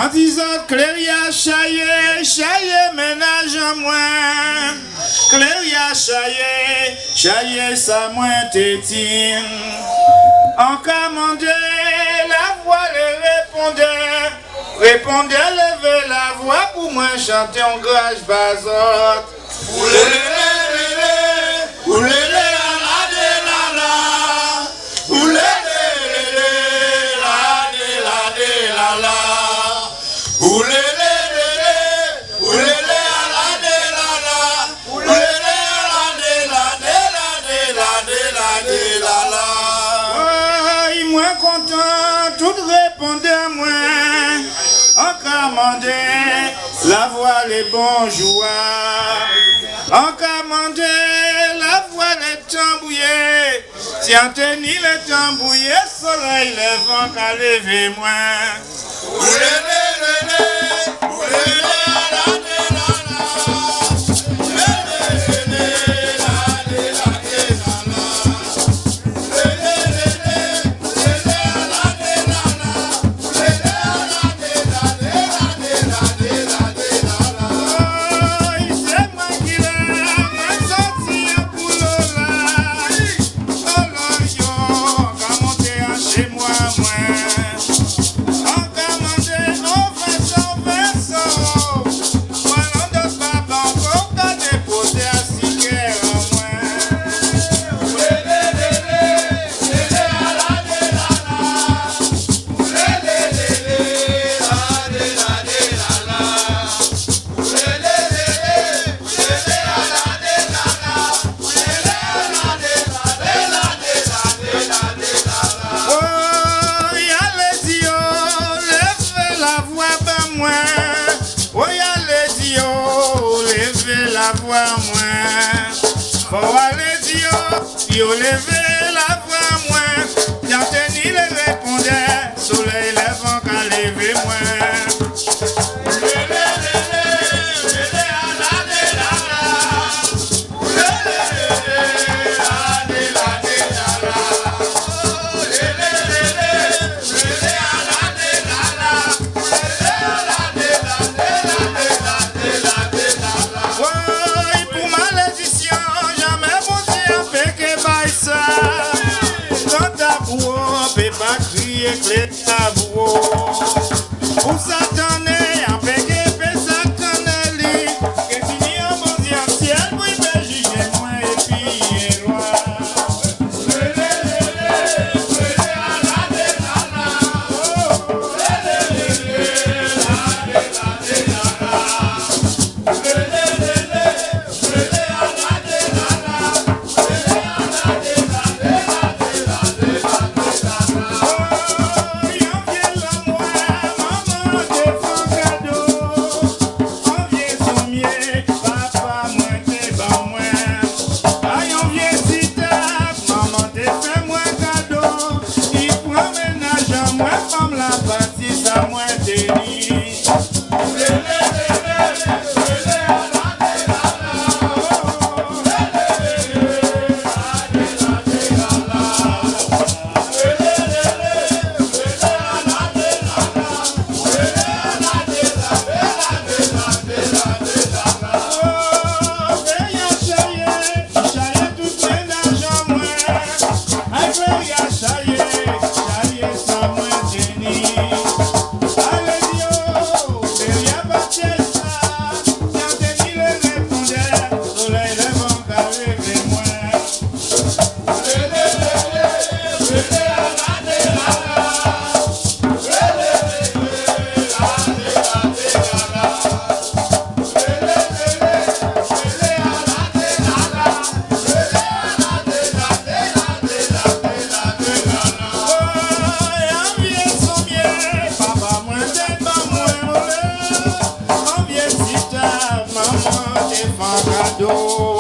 En disant Cléria chaillé ménage en moi. Cléria chaillé ça moins tétine. En commandé la voix le répondait levez la voix pour moi chanter en grâce bazote. La voix les bons joueurs, en commandé la voix les tambouillés. Si on tenit les tambouillés, soleil levant qu'à lever moins. Yo levé la voix moins, bien tenu le répondait, soleil levant qu'à lever moins. Pour s'attendre à péquer, ça connaît que fini en bon ciel, oui, ben juger moi et puis loi. Maman, t'es pas cadeau.